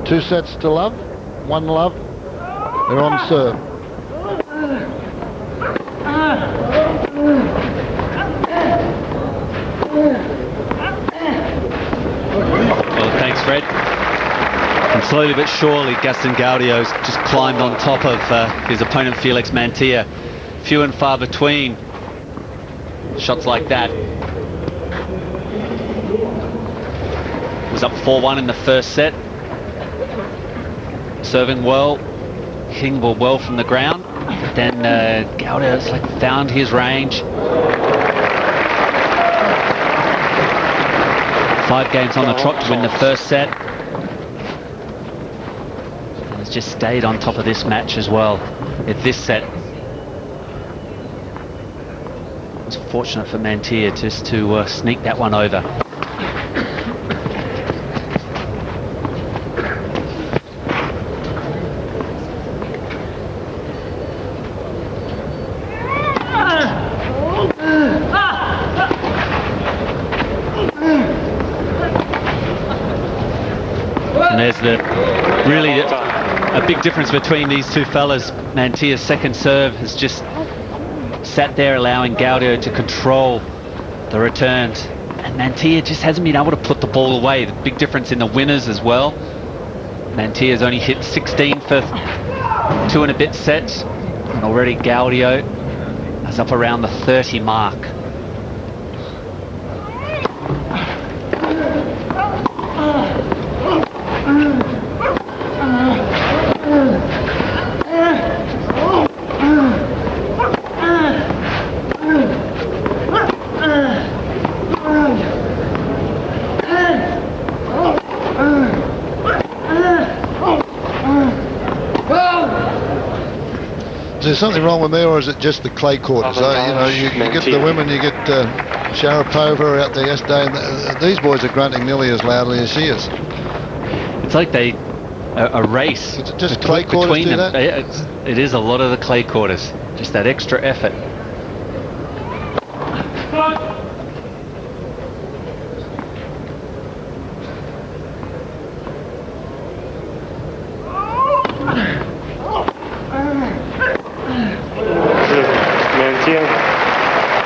2 sets to love, 1 love. They're on serve. Well, thanks, Fred. And slowly but surely, Gaston Gaudio's just climbed on top of his opponent, Felix Mantilla. Few and far between shots like that. Was up 4-1 in the first set. Serving well, hitting the ball well from the ground. But then Gaudio's like found his range. 5 games on the trot to win the first set. And has just stayed on top of this match as well. At this set, it was fortunate for Mantilla just to sneak that one over. And there's really a big difference between these two fellas. Mantilla's second serve has just sat there allowing Gaudio to control the returns. And Mantilla just hasn't been able to put the ball away. The big difference in the winners as well. Mantilla's only hit 16 for 2 and a bit sets. And already Gaudio is up around the 30 mark. Is there something wrong with me, or is it just the clay courts? You know, you get the women, you get Sharapova out there yesterday, and these boys are grunting nearly as loudly as she is. It's like a race. Is it just clay quarters between them. That? It is a lot of the clay quarters. Just that extra effort.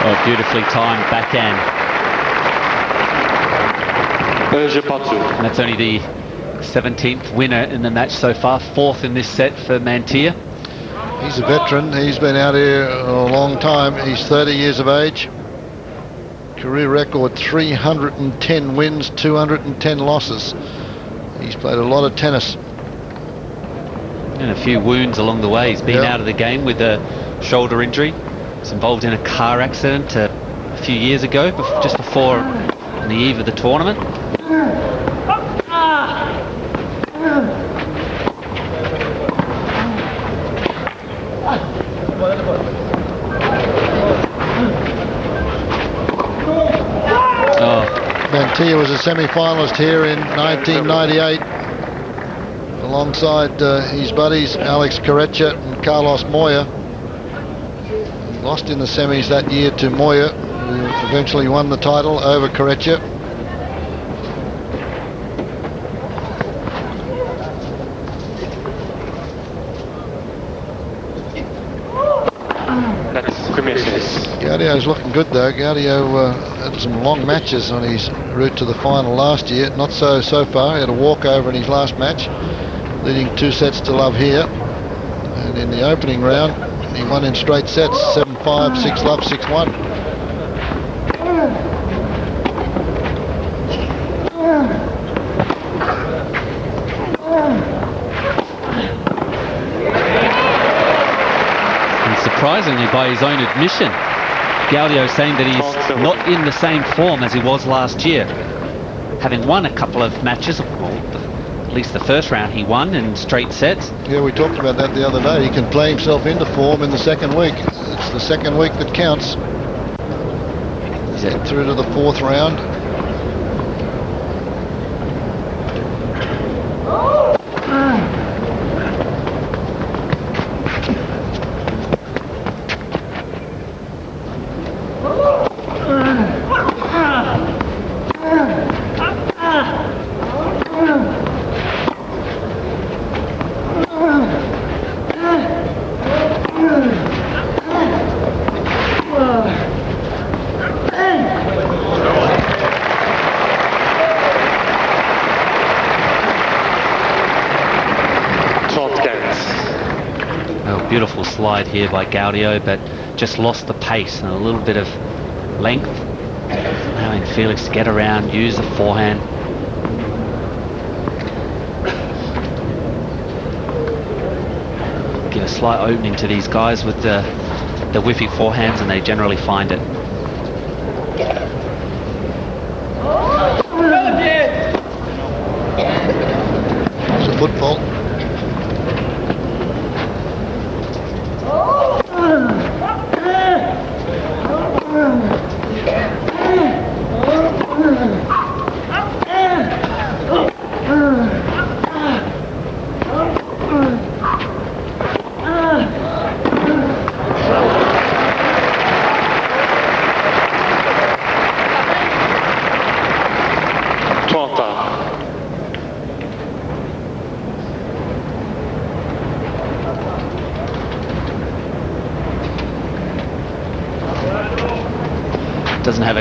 Oh, beautifully timed backhand. And that's only the 17th winner in the match so far, 4th in this set for Mantilla. He's a veteran. He's been out here a long time. He's 30 years of age. Career record 310 wins, 210 losses. He's played a lot of tennis. And a few wounds along the way. He's been out of the game with a shoulder injury. Was involved in a car accident a few years ago, just before on the eve of the tournament. Mantilla was a semi-finalist here in 1998 alongside his buddies Alex Corretja and Carlos Moya. Lost in the semis that year to Moya, who eventually won the title over Corretja. Gaudio's looking good though. Gaudio had some long matches on his route to the final last year. Not so far. He had a walkover in his last match, leading 2 sets to love here. And in the opening round, he won in straight sets, 7-5, 6-love, 6-1. And surprisingly, by his own admission, Gaudio saying that he's not in the same form as he was last year. Having won a couple of matches, well, at least the first round he won in straight sets. Yeah, we talked about that the other day. He can play himself into form in the second week. It's the second week that counts. He's through to the 4th round. Beautiful slide here by Gaudio, but just lost the pace and a little bit of length, allowing Felix to get around, use the forehand. Give a slight opening to these guys with the whiffy forehands, and they generally find it. It's a foot fault. Doesn't have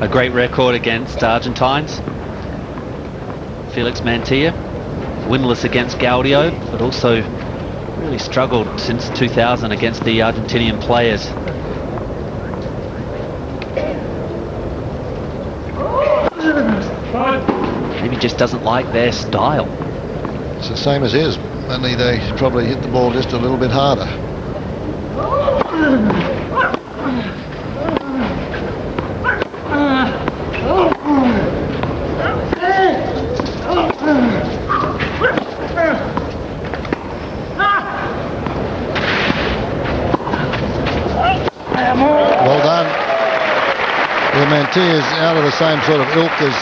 a great record against Argentines. Felix Mantilla, winless against Gaudio, but also really struggled since 2000 against the Argentinian players. Maybe just doesn't like their style. It's the same as his, only they probably hit the ball just a little bit harder. Well done. The Mantilla's out of the same sort of ilk as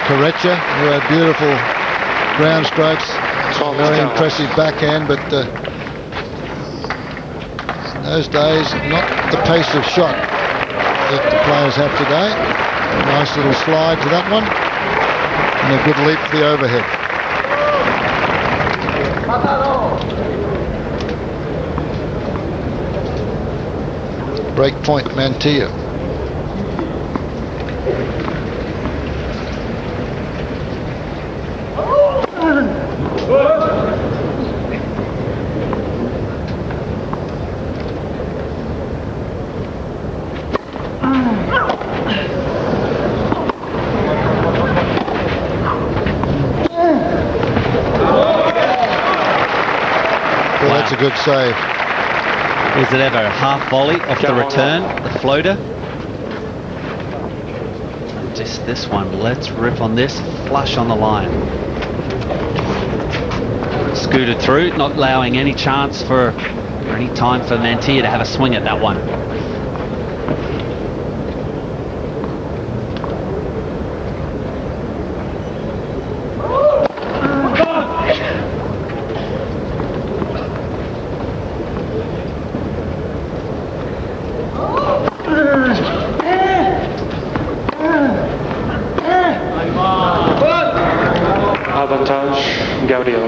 Correccia, who had beautiful ground strokes, very impressive backhand, but in those days, not the pace of shot that the players have today. A nice little slide to that one, and a good leap for the overhead. Break point, Mantilla. Well, that's a good save. Was it ever a half volley off the return, the floater? Just this one, let's rip on this, flush on the line. Scooted through, not allowing any chance for, or any time for Mantilla to have a swing at that one. Avantage, Gaudio.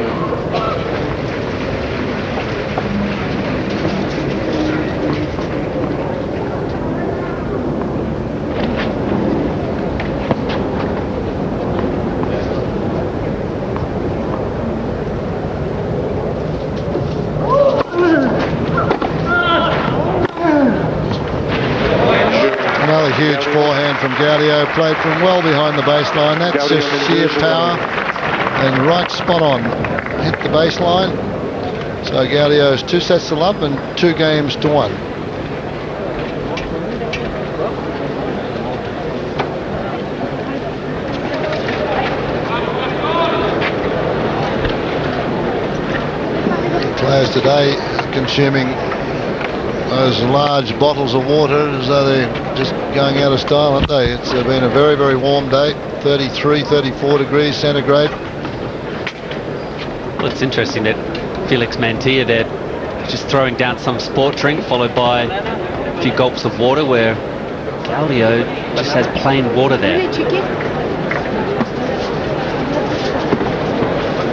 Another huge forehand from Gaudio, played from well behind the baseline. That's just sheer power and right spot on. Hit the baseline. So Gaudio's 2 sets to love and 2 games to 1. The players today consuming those large bottles of water as though they're just going out of style, aren't they? It's been a very, very warm day, 33, 34 degrees centigrade. Well, it's interesting that Felix Mantilla there just throwing down some sport drink followed by a few gulps of water, where Gaudio just has plain water there.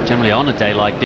Generally on a day like this,